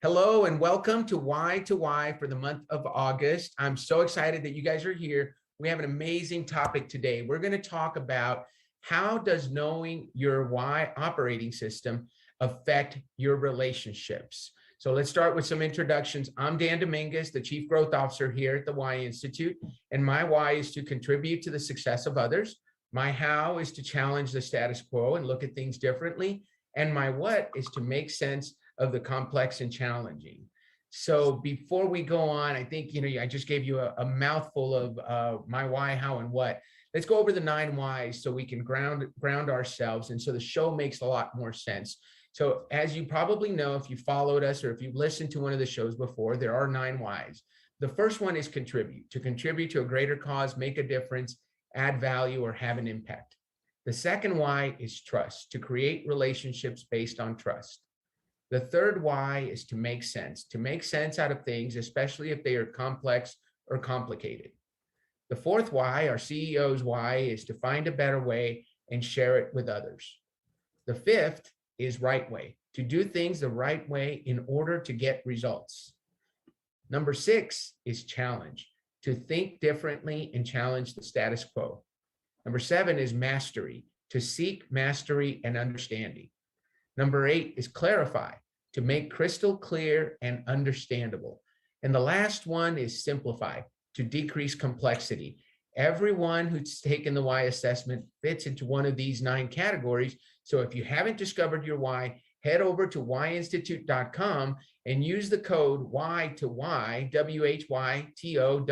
Hello and welcome to WHY for the month of August. I'm so excited that you guys are here. We have an amazing topic today. We're going to talk about how does knowing your why operating system affect your relationships. So let's start with some introductions. I'm Dan Dominguez, the Chief Growth Officer here at the Why Institute, and my why is to contribute to the success of others. My how is to challenge the status quo and look at things differently. And my what is to make sense of the complex and challenging. So before we go on, I think, I just gave you a mouthful of my why, how, and what. Let's go over the 9 whys so we can ground ourselves. And so the show makes a lot more sense. So as you probably know, if you followed us or if you've listened to one of the shows before, there are 9 whys. The first one is contribute to a greater cause, make a difference, add value, or have an impact. The second why is trust, to create relationships based on trust. The third why is to make sense out of things, especially if they are complex or complicated. The fourth why, our CEO's why, is to find a better way and share it with others. The fifth is right way, to do things the right way in order to get results. Number 6 is challenge, to think differently and challenge the status quo. Number 7 is mastery, to seek mastery and understanding. Number 8 is clarify, to make crystal clear and understandable. And the last one is simplify, to decrease complexity. Everyone who's taken the why assessment fits into one of these 9 categories. So if you haven't discovered your why, head over to whyinstitute.com and use the code WHY, WHYTO,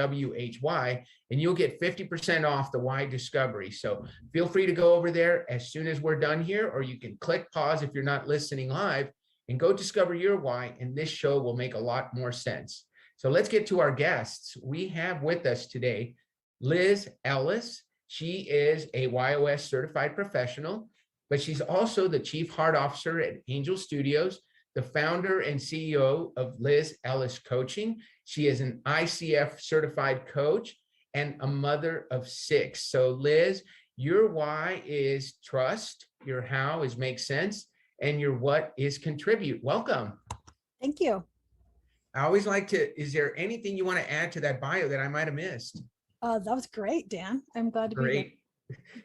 and you'll get 50% off the why discovery. So feel free to go over there as soon as we're done here, or you can click pause if you're not listening live and go discover your why, and this show will make a lot more sense. So let's get to our guests. We have with us today Liz Ellis. She is a WHYos certified professional, but she's also the Chief Heart Officer at Angel Studios, the founder and CEO of Liz Ellis Coaching. She is an ICF certified coach and a mother of 6. So Liz, your why is trust, your how is make sense, and your what is contribute. Welcome. Thank you. I always like to, is there anything you want to add to that bio that I might have missed? That was great, Dan. I'm glad to be here.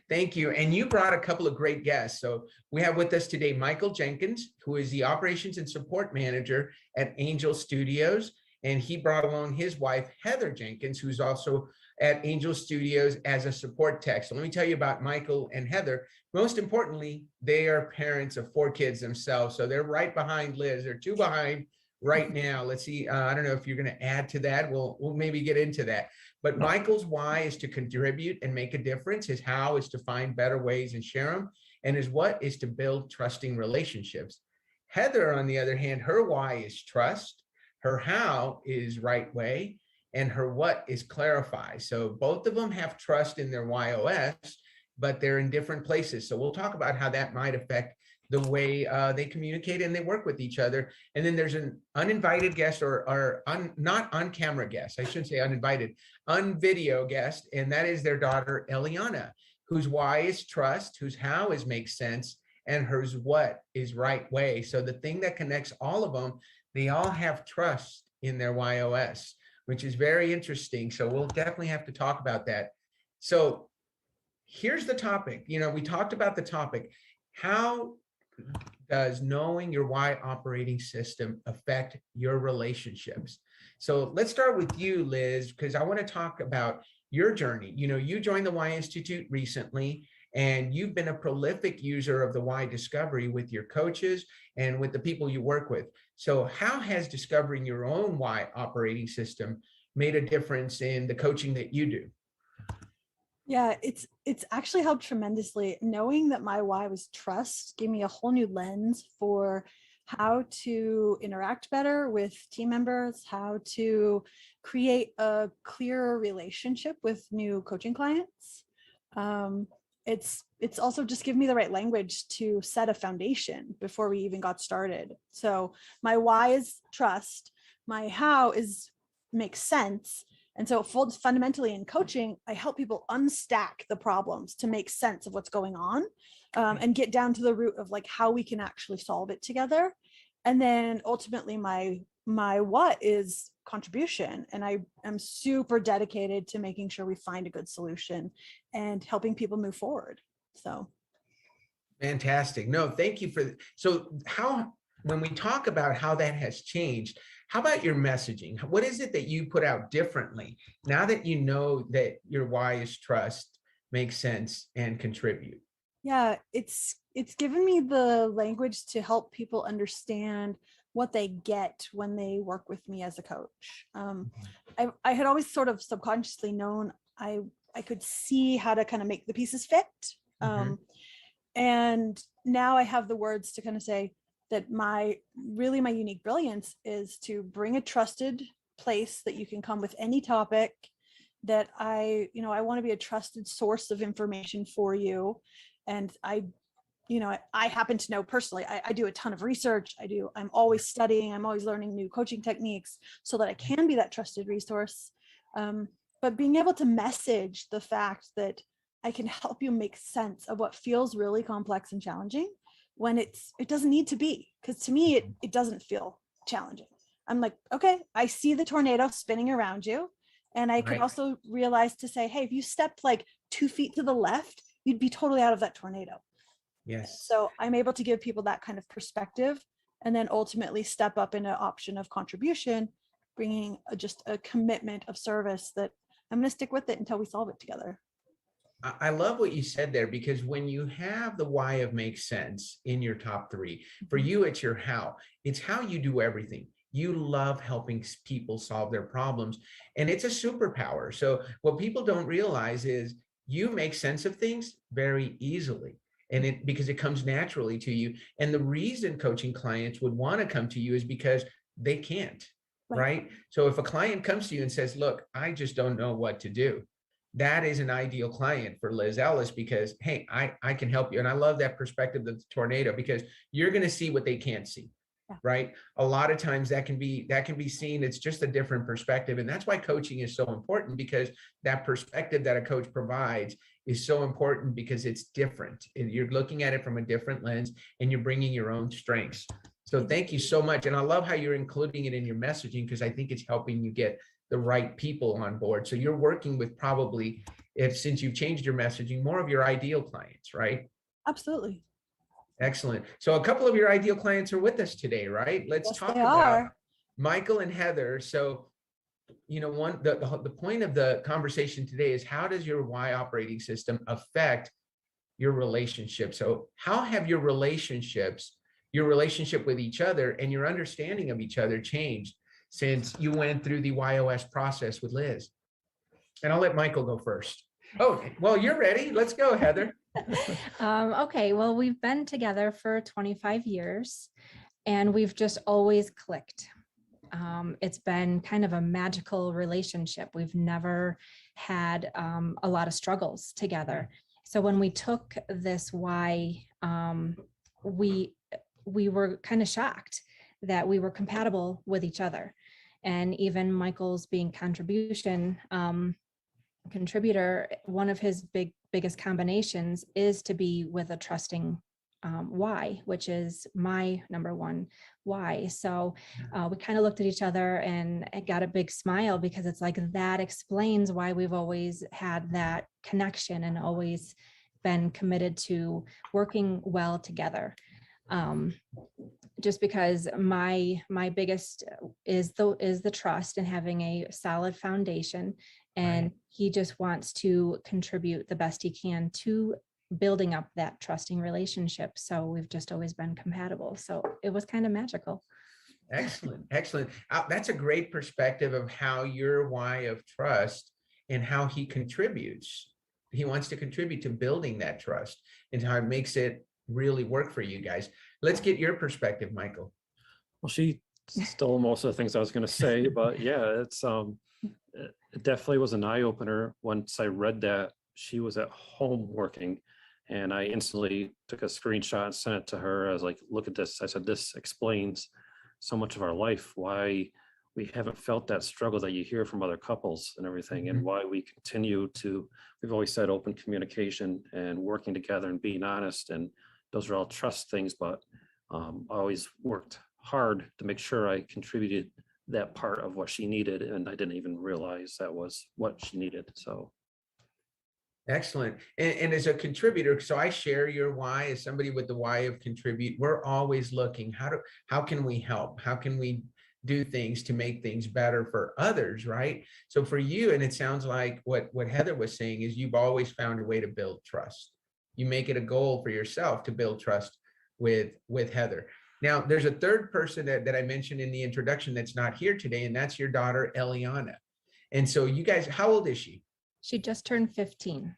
Thank you. And you brought a couple of great guests. So we have with us today Michael Jenkins, who is the Operations and Support Manager at Angel Studios. And he brought along his wife, Heather Jenkins, who's also at Angel Studios as a support tech. So let me tell you about Michael and Heather. Most importantly, they are parents of 4 kids themselves. So they're right behind Liz. They're 2 behind right now. Let's see. I don't know if you're going to add to that. We'll maybe get into that. But Michael's why is to contribute and make a difference. His how is to find better ways and share them. And his what is to build trusting relationships. Heather, on the other hand, her why is trust. Her how is right way. And her what is clarify. So both of them have trust in their WHYos, but they're in different places. So we'll talk about how that might affect the way they communicate and they work with each other. And then there's an uninvited guest or not on camera guest. I shouldn't say uninvited, on video guest. And that is their daughter, Eliana, whose why is trust, whose how is make sense, and hers what is right way. So the thing that connects all of them, they all have trust in their WHYos, which is very interesting. So we'll definitely have to talk about that. So here's the topic. We talked about the topic. How does knowing your why operating system affect your relationships? So let's start with you, Liz, because I want to talk about your journey. You joined the Why Institute recently, and you've been a prolific user of the Why Discovery with your coaches and with the people you work with. So how has discovering your own why operating system made a difference in the coaching that you do? Yeah, it's actually helped tremendously. Knowing that my why was trust gave me a whole new lens for how to interact better with team members, how to create a clearer relationship with new coaching clients. It's also just given me the right language to set a foundation before we even got started. So my why is trust, my how is make sense. And so fundamentally in coaching, I help people unstack the problems to make sense of what's going on and get down to the root of like how we can actually solve it together. And then ultimately my my what is contribution. And I am super dedicated to making sure we find a good solution and helping people move forward. So Fantastic. No, thank you for, so how, when we talk about how that has changed, how about your messaging? What is it that you put out differently now that you know that your why is trust, makes sense, and contribute? yeah, it's given me the language to help people understand what they get when they work with me as a coach. I had always sort of subconsciously known I could see how to kind of make the pieces fit. Mhm. And now I have the words to kind of say that my unique brilliance is to bring a trusted place that you can come with any topic, that I want to be a trusted source of information for you. And I happen to know personally, I do a ton of research. I'm always studying, I'm always learning new coaching techniques so that I can be that trusted resource. But being able to message the fact that I can help you make sense of what feels really complex and challenging when it doesn't need to be, because to me, it doesn't feel challenging. I'm like, okay, I see the tornado spinning around you. And I could Right. also realize to say, hey, if you stepped like 2 feet to the left, you'd be totally out of that tornado. Yes. So I'm able to give people that kind of perspective and then ultimately step up in an option of contribution, bringing just a commitment of service that I'm going to stick with it until we solve it together. I love what you said there, because when you have the why of makes sense in your top three, for you, it's your how. It's how you do everything. You love helping people solve their problems, and it's a superpower. So what people don't realize is you make sense of things very easily, and because it comes naturally to you. And the reason coaching clients would want to come to you is because they can't, right? So if a client comes to you and says, look, I just don't know what to do, that is an ideal client for Liz Ellis, because, hey, I can help you. And I love that perspective of the tornado, because you're going to see what they can't see, right? A lot of times that can be seen. It's just a different perspective. And that's why coaching is so important, because that perspective that a coach provides is so important, because it's different. You're looking at it from a different lens, and you're bringing your own strengths. So thank you so much. And I love how you're including it in your messaging, because I think it's helping you get the right people on board. So you're working with probably, since you've changed your messaging, more of your ideal clients, right? Absolutely. Excellent. So a couple of your ideal clients are with us today, right? Let's Yes, they talk about are. Michael and Heather. So, the point of the conversation today is, how does your why operating system affect your relationship? So how have your relationships, your relationship with each other and your understanding of each other changed since you went through the WHYos process with Liz? And I'll let Michael go first. Oh, well, you're ready. Let's go, Heather. Okay, well, we've been together for 25 years and we've just always clicked. It's been kind of a magical relationship. We've never had a lot of struggles together. So when we took this why, we were kind of shocked that we were compatible with each other. And even Michael's being contributor, one of his biggest combinations is to be with a trusting why, which is my number one why. So we kind of looked at each other and got a big smile, because it's like, that explains why we've always had that connection and always been committed to working well together. Just because my biggest is the trust and having a solid foundation, and he just wants to contribute the best he can to building up that trusting relationship. So we've just always been compatible. So it was kind of magical. Excellent. Excellent. That's a great perspective of how your why of trust and how he contributes. He wants to contribute to building that trust, and how it makes it really work for you guys. Let's get your perspective, Michael. Well, she stole most of the things I was going to say, but yeah, it definitely was an eye opener once I read that she was at home working, and I instantly took a screenshot and sent it to her. I was like, look at this. I said, this explains so much of our life, why we haven't felt that struggle that you hear from other couples and everything, and why we continue to, we've always said open communication and working together and being honest. And those are all trust things, but I always worked hard to make sure I contributed that part of what she needed, and I didn't even realize that was what she needed. So Excellent. And as a contributor, so I share your why as somebody with the why of contribute. We're always looking, how can we help? How can we do things to make things better for others, right? So for you, and it sounds like what Heather was saying is you've always found a way to build trust. You make it a goal for yourself to build trust with Heather. Now, there's a third person that I mentioned in the introduction that's not here today, and that's your daughter, Eliana. And so you guys, how old is she? She just turned 15.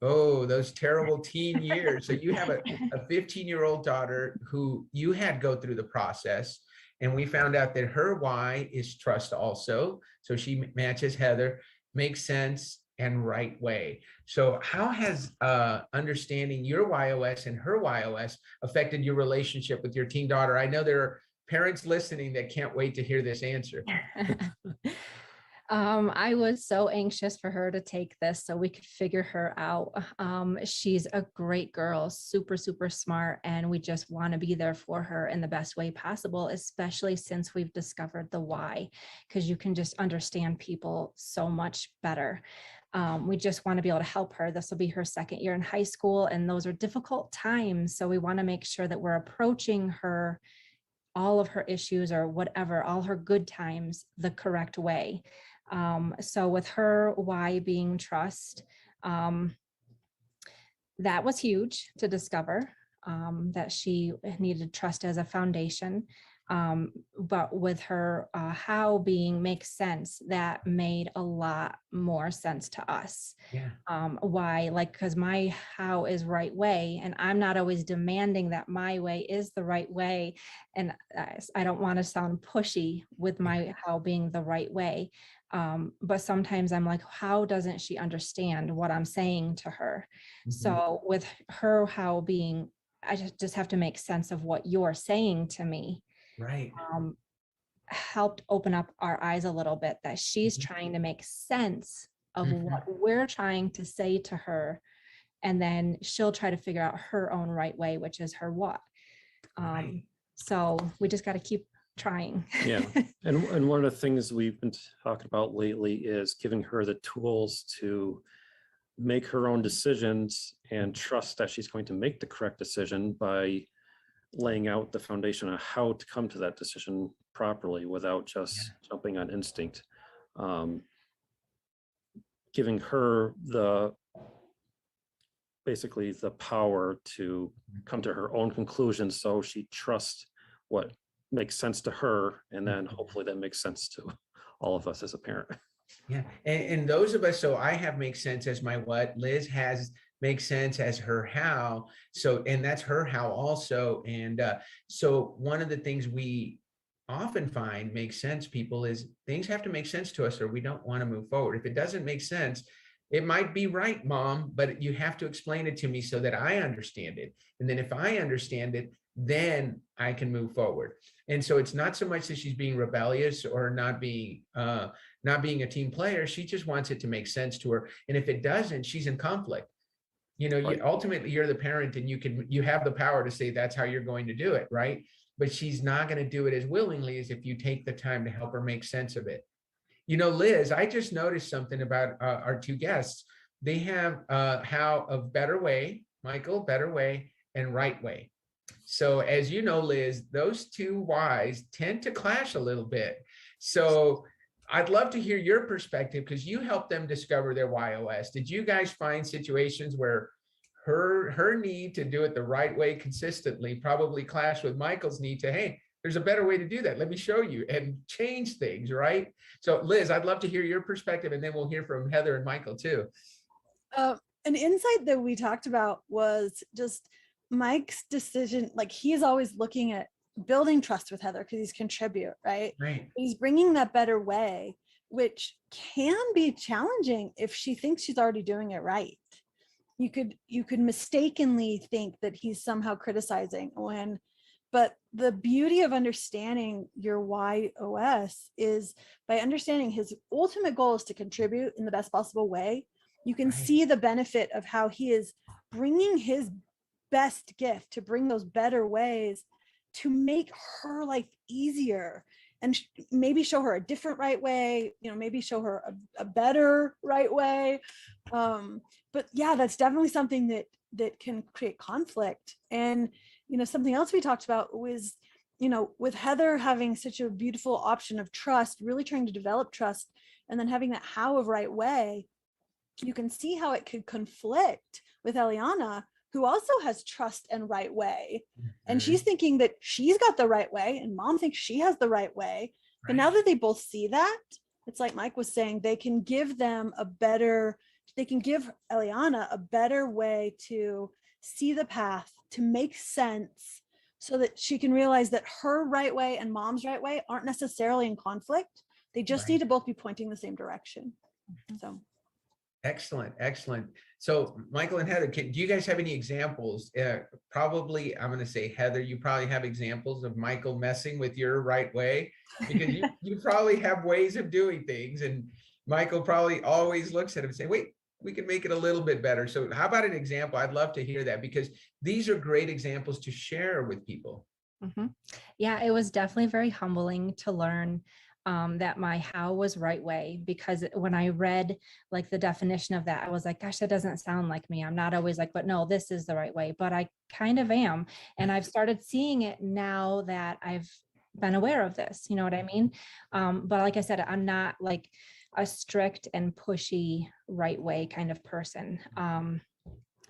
Oh, those terrible teen years. So you have a 15-year-old daughter who you had go through the process. And we found out that her why is trust also. So she matches Heather, makes sense, and right way. So how has understanding your WHYos and her WHYos affected your relationship with your teen daughter? I know there are parents listening that can't wait to hear this answer. I was so anxious for her to take this so we could figure her out. She's a great girl, super, super smart, and we just want to be there for her in the best way possible, especially since we've discovered the why, because you can just understand people so much better. We just want to be able to help her. This will be her second year in high school, and those are difficult times. So we want to make sure that we're approaching her, all of her issues or whatever, all her good times, the correct way. So with her why being trust, that was huge to discover, that she needed trust as a foundation. But with her how being makes sense, that made a lot more sense to us. Yeah. Why, like, because my how is right way, and I'm not always demanding that my way is the right way. And I don't want to sound pushy with my how being the right way. But sometimes I'm like, how doesn't she understand what I'm saying to her? Mhm. So with her how being, I just have to make sense of what you're saying to me. Right. Helped open up our eyes a little bit, that she's trying to make sense of what we're trying to say to her, and then she'll try to figure out her own right way, which is her what. Right. So we just got to keep trying. yeah, and one of the things we've been talking about lately is giving her the tools to make her own decisions and trust that she's going to make the correct decision by laying out the foundation on how to come to that decision properly without just jumping on instinct. Giving her basically the power to come to her own conclusions, so she trusts what makes sense to her, and then hopefully that makes sense to all of us as a parent. Yeah. And those of us, so I have make sense as my what, Liz has make sense as her how. So, and that's her how also. And so one of the things we often find makes sense, people, is things have to make sense to us or we don't want to move forward. If it doesn't make sense, it might be right, Mom, but you have to explain it to me so that I understand it. And then if I understand it, then I can move forward. And so it's not so much that she's being rebellious or not being a team player. She just wants it to make sense to her. And if it doesn't, she's in conflict. You know, Right. ultimately you're the parent and you have the power to say that's how you're going to do it, right? But she's not going to do it as willingly as if you take the time to help her make sense of it. You know, Liz, I just noticed something about our two guests. They have how of better way, Michael, better way, and right way. So as you know, Liz, those two whys tend to clash a little bit. So I'd love to hear your perspective because you helped them discover their WHYos. Did you guys find situations where her need to do it the right way consistently probably clashed with Michael's need to, hey, there's a better way to do that. Let me show you, and change things, right? So Liz, I'd love to hear your perspective, and then we'll hear from Heather and Michael too. An insight that we talked about was just Mike's decision. Like, he's always looking at building trust with Heather because he's contribute, right? Right. He's bringing that better way, which can be challenging if she thinks she's already doing it right. You could mistakenly think that he's somehow criticizing but the beauty of understanding your WHYos is by understanding his ultimate goal is to contribute in the best possible way. You can see the benefit of how he is bringing his best gift to bring those better ways to make her life easier and maybe show her a different right way, maybe show her a better right way. But yeah, that's definitely something that can create conflict. And, something else we talked about was, with Heather having such a beautiful option of trust, really trying to develop trust, and then having that how of right way, you can see how it could conflict with Eliana, who also has trust and right way. And she's thinking that she's got the right way and mom thinks she has the right way. But now that they both see that, it's like Mike was saying, they can give Eliana a better way to see the path, to make sense, so that she can realize that her right way and mom's right way aren't necessarily in conflict. They just need to both be pointing the same direction. So. Excellent. Excellent. So Michael and Heather, do you guys have any examples? Probably, I'm going to say, Heather, you probably have examples of Michael messing with your right way, because you probably have ways of doing things. And Michael probably always looks at him and say, wait, we can make it a little bit better. So how about an example? I'd love to hear that, because these are great examples to share with people. Yeah, it was definitely very humbling to learn that my how was right way, because when I read like the definition of that, I was like, gosh, that doesn't sound like me. I'm not always like, but no, this is the right way, but I kind of am. And I've started seeing it now that I've been aware of this, you know what I mean? But like I said, I'm not like a strict and pushy right way kind of person.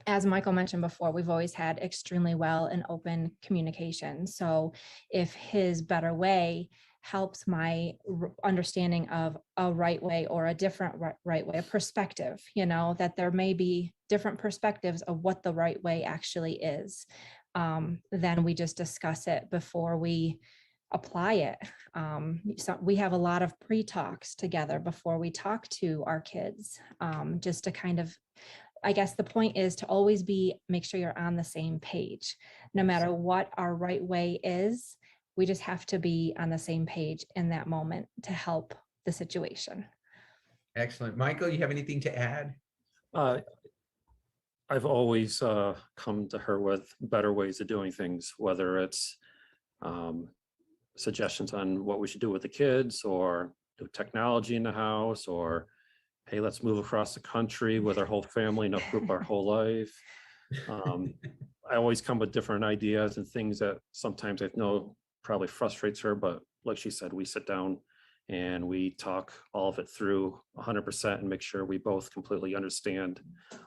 As Michael mentioned before, we've always had extremely well and open communication. So if his better way helps my understanding of a right way or a different right way, a perspective, that there may be different perspectives of what the right way actually is, then we just discuss it before we apply it. So we have a lot of pre-talks together before we talk to our kids, just to kind of, I guess the point is to always make sure you're on the same page, no matter what our right way is. We just have to be on the same page in that moment to help the situation. Excellent. Michael, you have anything to add? I've always come to her with better ways of doing things, whether it's suggestions on what we should do with the kids, or do technology in the house, or hey, let's move across the country with our whole family and uproot our whole life. I always come with different ideas and things that sometimes I know probably frustrates her, but like she said, we sit down and we talk all of it through 100% and make sure we both completely understand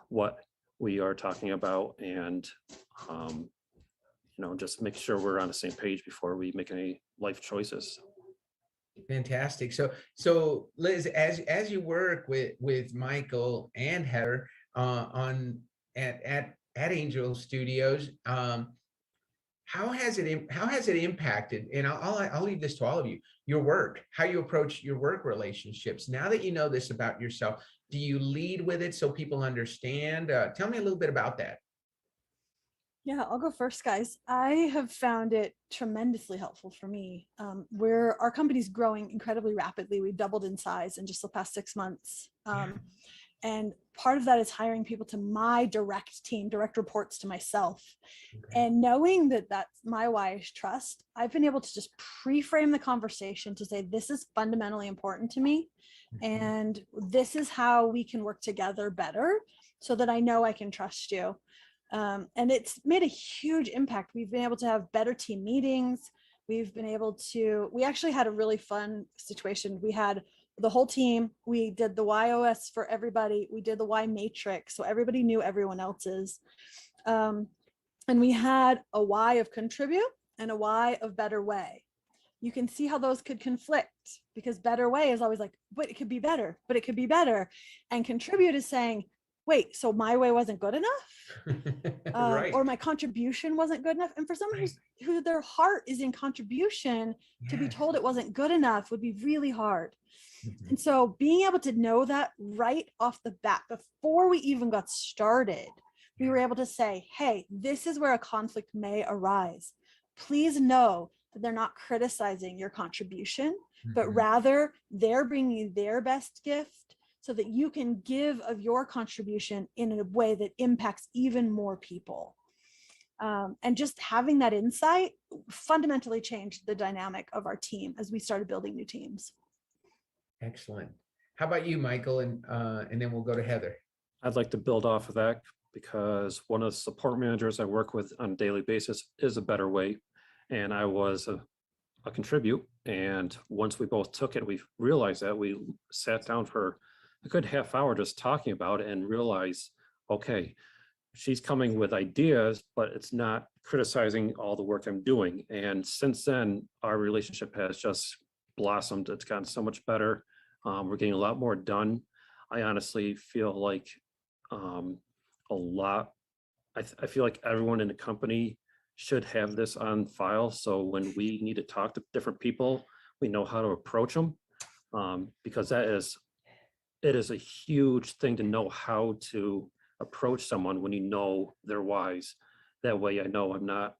what we are talking about, and just make sure we're on the same page before we make any life choices. Fantastic. So Liz, as you work with Michael and Heather at Angel Studios, how has it impacted? And I'll leave this to all of you. Your work, how you approach your work relationships. Now that you know this about yourself, do you lead with it so people understand? Tell me a little bit about that. Yeah, I'll go first, guys. I have found it tremendously helpful for me. Our company's growing incredibly rapidly. We doubled in size in just the past 6 months. And part of that is hiring people to my direct team, direct reports to myself. Okay. And knowing that that's my WHYos trust, I've been able to just pre-frame the conversation to say, this is fundamentally important to me. And this is how we can work together better so that I know I can trust you. And it's made a huge impact. We've been able to have better team meetings. We actually had a really fun situation. We had the whole team. We did the WHYos for everybody. We did the WHY matrix, so everybody knew everyone else's. And we had a WHY of contribute and a WHY of better way. You can see how those could conflict, because better way is always like, but it could be better, but it could be better. And contribute is saying, wait, so my way wasn't good enough? Right. Or my contribution wasn't good enough? And for someone who their heart is in contribution, to be told it wasn't good enough would be really hard. And so being able to know that right off the bat, before we even got started, we were able to say, hey, this is where a conflict may arise. Please know that they're not criticizing your contribution, but rather they're bringing you their best gift so that you can give of your contribution in a way that impacts even more people. And just having that insight fundamentally changed the dynamic of our team as we started building new teams. Excellent. How about you, Michael? And then we'll go to Heather. I'd like to build off of that because one of the support managers I work with on a daily basis is a better way. And I was a contribute. And once we both took it, we realized that we sat down for a good half hour just talking about it and realized, okay, she's coming with ideas, but it's not criticizing all the work I'm doing. And since then, our relationship has just blossomed. It's gotten so much better. We're getting a lot more done. I honestly feel like I feel like everyone in the company should have this on file. So when we need to talk to different people, we know how to approach them, because it is a huge thing to know how to approach someone when you know their whys. That way I know I'm not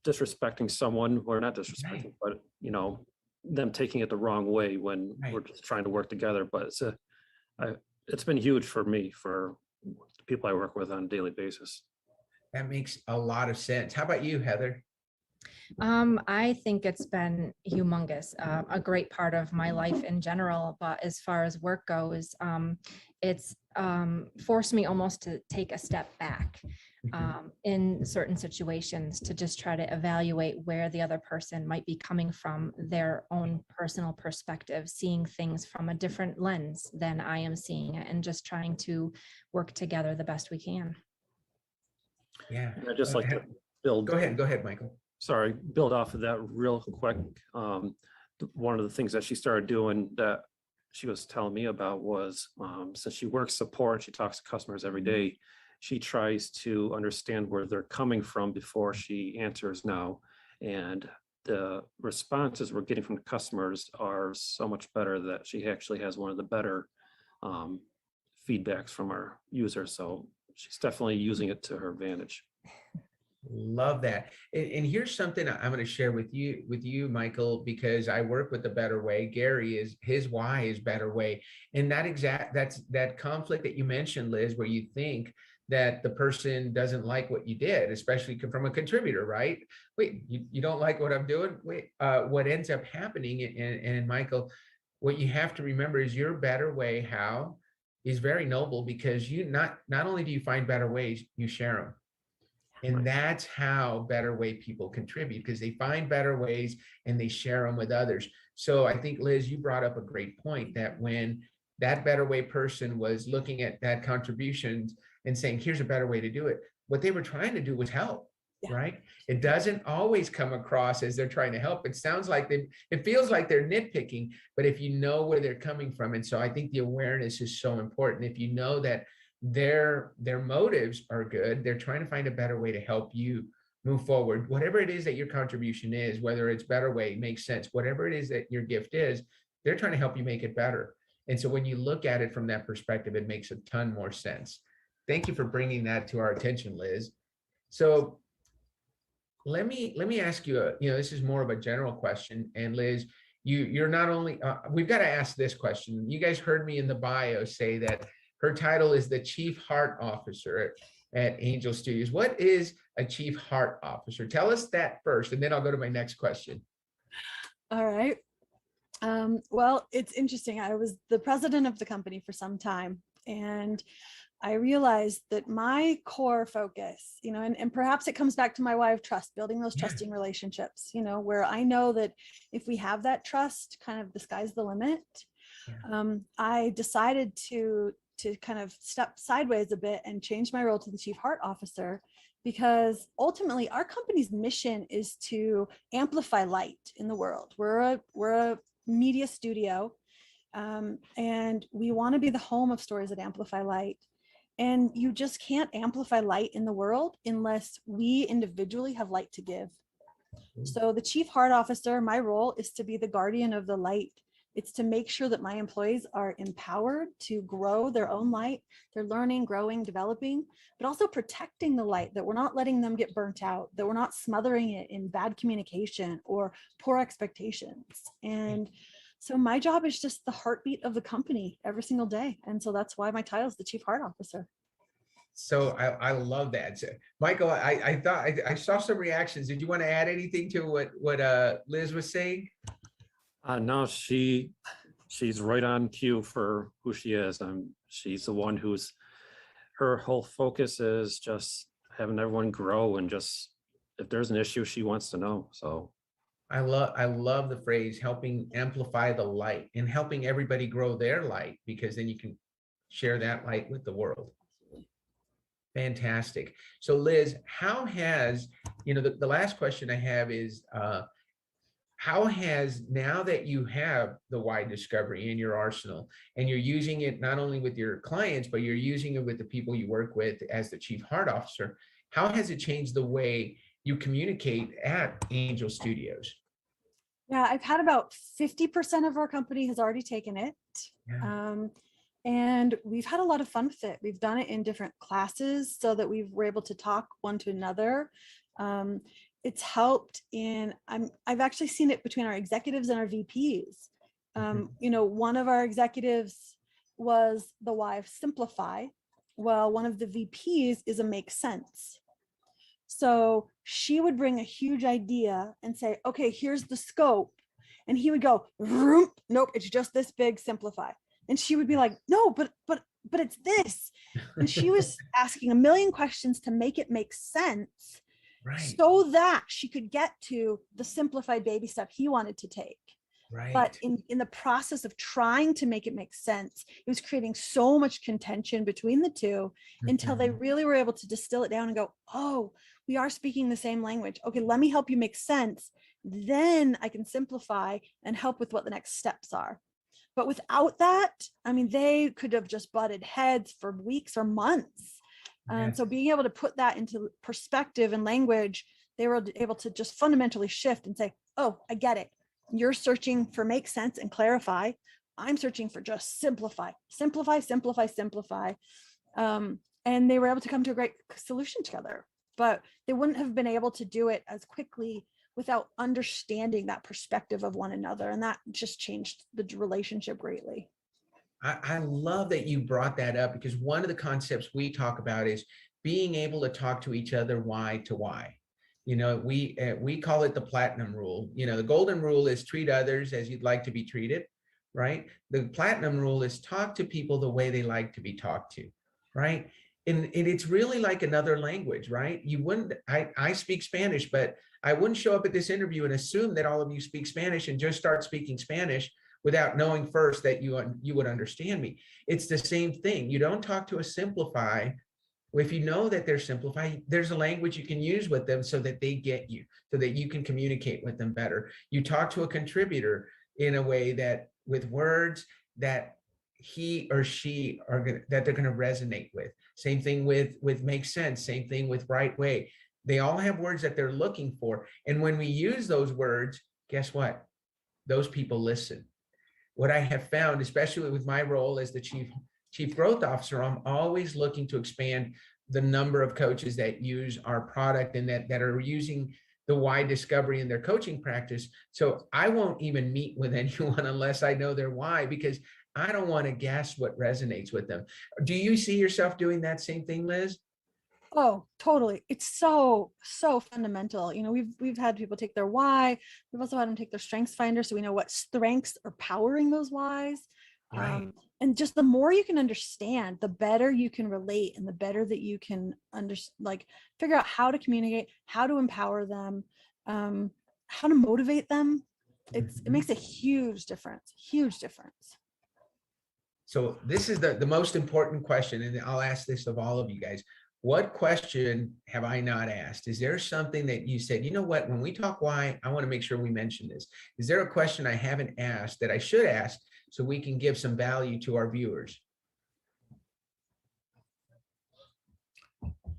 disrespecting someone, or not disrespecting, but them taking it the wrong way when we're just trying to work together. But it's been huge for me, for the people I work with on a daily basis. That makes a lot of sense. How about you, Heather? I think it's been humongous, a great part of my life in general, but as far as work goes, it's forced me almost to take a step back in certain situations to just try to evaluate where the other person might be coming from, their own personal perspective, seeing things from a different lens than I am seeing it, and just trying to work together the best we can. Yeah. I just like to build. Go ahead, Michael. Sorry, build off of that real quick. One of the things that she started doing that she was telling me about was, since she works support, she talks to customers every day, she tries to understand where they're coming from before she answers now. And the responses we're getting from the customers are so much better that she actually has one of the better feedbacks from our users. So she's definitely using it to her advantage. Love that. And here's something I'm going to share with you, Michael, because I work with the Better Way. Gary his why is Better Way. And that's that conflict that you mentioned, Liz, where you think that the person doesn't like what you did, especially from a contributor, right? Wait, you don't like what I'm doing? Wait, what ends up happening, and Michael, what you have to remember is your Better Way, how, is very noble, because you not only do you find better ways, you share them. And that's how Better Way people contribute, because they find better ways and they share them with others. So I think, Liz, you brought up a great point, that when that Better Way person was looking at that contributions and saying, here's a better way to do it, what they were trying to do was help, right? It doesn't always come across as they're trying to help. It sounds like it feels like they're nitpicking, but if you know where they're coming from. And so I think the awareness is so important. If you know that their motives are good, they're trying to find a better way to help you move forward, whatever it is that your contribution is, whether it's Better Way, makes sense, whatever it is that your gift is, they're trying to help you make it better. And so when you look at it from that perspective, it makes a ton more sense. Thank you for bringing that to our attention, Liz. So let me ask you, this is more of a general question. And Liz, you're not only, we've got to ask this question. You guys heard me in the bio say that her title is the Chief Heart Officer at Angel Studios. What is a Chief Heart Officer? Tell us that first, and then I'll go to my next question. All right. Well, it's interesting. I was the president of the company for some time, and I realized that my core focus, and perhaps it comes back to my why of trust, building those trusting relationships, where I know that if we have that trust, kind of the sky's the limit. I decided to kind of step sideways a bit and change my role to the Chief Heart Officer, because ultimately our company's mission is to amplify light in the world. We're a media studio, and we want to be the home of stories that amplify light. And you just can't amplify light in the world unless we individually have light to give. So the Chief Heart Officer, my role is to be the guardian of the light. It's to make sure that my employees are empowered to grow their own light. They're learning, growing, developing, but also protecting the light, that we're not letting them get burnt out, that we're not smothering it in bad communication or poor expectations. And so my job is just the heartbeat of the company every single day. And so that's why my title is the Chief Heart Officer. So I love that. So, Michael, I thought I saw some reactions. Did you want to add anything to what Liz was saying? No, she's right on cue for who she is. She's the one who's, her whole focus is just having everyone grow, and just if there's an issue, she wants to know. So I love the phrase helping amplify the light and helping everybody grow their light, because then you can share that light with the world. Fantastic. So Liz, how has, the last question I have is, how has, now that you have the why discovery in your arsenal and you're using it not only with your clients, but you're using it with the people you work with as the Chief Heart Officer, how has it changed the way you communicate at Angel Studios? Yeah, I've had about 50% of our company has already taken it. Yeah. And we've had a lot of fun with it. We've done it in different classes so that we're able to talk one to another. It's helped in, I've actually seen it between our executives and our VPs. One of our executives was the why of simplify. Well, one of the VPs is a make sense. So she would bring a huge idea and say, okay, here's the scope. And he would go, nope, it's just this big, simplify. And she would be like, no, but it's this. And she was asking a million questions to make it make sense, Right. so that she could get to the simplified baby step he wanted to take. Right. But in the process of trying to make it make sense, it was creating so much contention between the two until they really were able to distill it down and go, oh, we are speaking the same language. Okay, let me help you make sense. Then I can simplify and help with what the next steps are. But without that, they could have just butted heads for weeks or months. Yes. So being able to put that into perspective and language, they were able to just fundamentally shift and say, oh, I get it. You're searching for make sense and clarify. I'm searching for just simplify. And they were able to come to a great solution together, but they wouldn't have been able to do it as quickly without understanding that perspective of one another. And that just changed the relationship greatly. I love that you brought that up, because one of the concepts we talk about is being able to talk to each other why to why. We call it the platinum rule. The golden rule is treat others as you'd like to be treated, right? The platinum rule is talk to people the way they like to be talked to, right? And it's really like another language, right? I speak Spanish, but I wouldn't show up at this interview and assume that all of you speak Spanish and just start speaking Spanish without knowing first that you would understand me. It's the same thing. You don't talk to a simplify. If you know that they're simplified, there's a language you can use with them so that they get you, so that you can communicate with them better. You talk to a contributor in a way that, with words that he or she that they're going to resonate with. Same thing with make sense. Same thing with right way. They all have words that they're looking for. And when we use those words, guess what? Those people listen. What I have found, especially with my role as the Chief Growth Officer, I'm always looking to expand the number of coaches that use our product and that are using the why discovery in their coaching practice. So I won't even meet with anyone unless I know their why, because I don't want to guess what resonates with them. Do you see yourself doing that same thing, Liz? Oh, totally. It's so fundamental. We've had people take their why. We've also had them take their strengths finder, so we know what strengths are powering those whys. Right. And just the more you can understand, the better you can relate, and the better that you can figure out how to communicate, how to empower them, how to motivate them. It makes a huge difference. So this is the most important question, and I'll ask this of all of you guys. What question have I not asked? Is there something that you said, you know what, when we talk why, I want to make sure we mention this? Is there a question I haven't asked that I should ask so we can give some value to our viewers?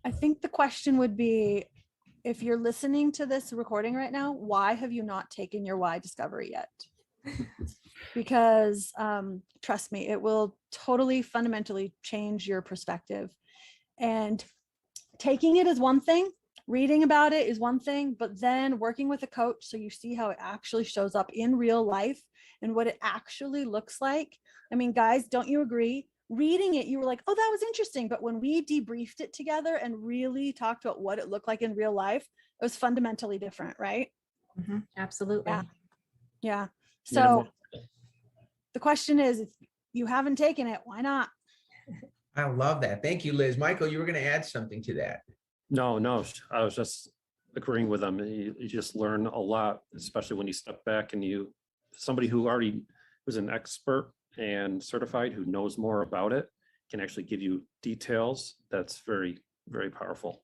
I think the question would be, if you're listening to this recording right now, why have you not taken your why discovery yet? Because trust me, it will totally fundamentally change your perspective. And taking it is one thing, reading about it is one thing, but then working with a coach so you see how it actually shows up in real life and what it actually looks like. Guys, don't you agree? reading it, you were like, oh, that was interesting. But when we debriefed it together and really talked about what it looked like in real life, it was fundamentally different, right? Absolutely. Yeah. Yeah. Minimal. So the question is, if you haven't taken it, why not? I love that. Thank you, Liz. Michael, you were going to add something to that. No, I was just agreeing with them. You just learn a lot, especially when you step back and somebody who already was an expert and certified, who knows more about it, can actually give you details. That's very, very powerful.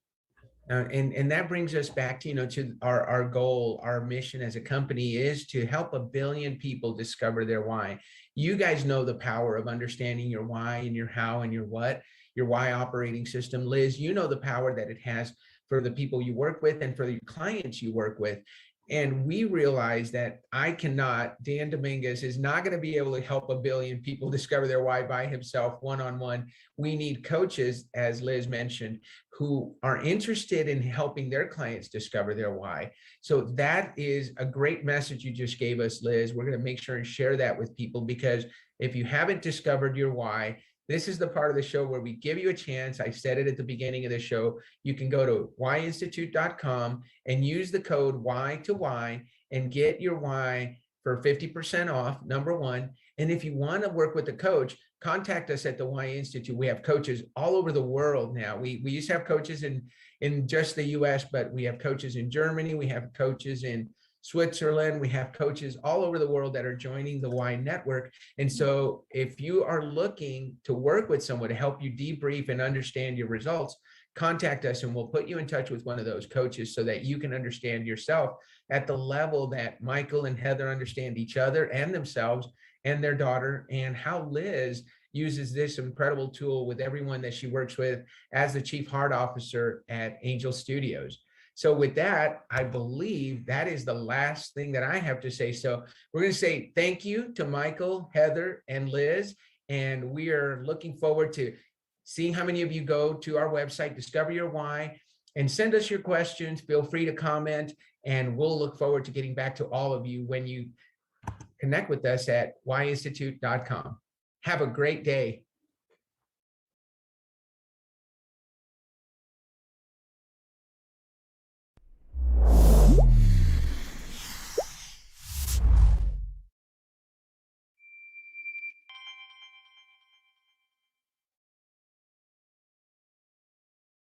And that brings us back to, to our goal, our mission as a company is to help 1 billion people discover their why. You guys know the power of understanding your why and your how and your what, your why operating system. Liz, you know the power that it has for the people you work with and for the clients you work with. And we realize that Dan Dominguez is not going to be able to help 1 billion people discover their why by himself, one-on-one. We need coaches, as Liz mentioned, who are interested in helping their clients discover their why. So that is a great message you just gave us, Liz. We're going to make sure and share that with people, because if you haven't discovered your why, this is the part of the show where we give you a chance. I said it at the beginning of the show. You can go to WHYinstitute.com and use the code WHY and get your why for 50% off, number one. And if you want to work with a coach, contact us at the WHY Institute. We have coaches all over the world now. We used to have coaches in just the US, but we have coaches in Germany. We have coaches in Switzerland. We have coaches all over the world that are joining the WHY network. And so if you are looking to work with someone to help you debrief and understand your results, contact us and we'll put you in touch with one of those coaches so that you can understand yourself at the level that Michael and Heather understand each other and themselves and their daughter, and how Liz uses this incredible tool with everyone that she works with as the Chief Heart Officer at Angel Studios. So with that, I believe that is the last thing that I have to say. So we're going to say thank you to Michael, Heather, and Liz. And we are looking forward to seeing how many of you go to our website, Discover Your Why, and send us your questions. Feel free to comment, and we'll look forward to getting back to all of you when you connect with us at WHYinstitute.com. Have a great day.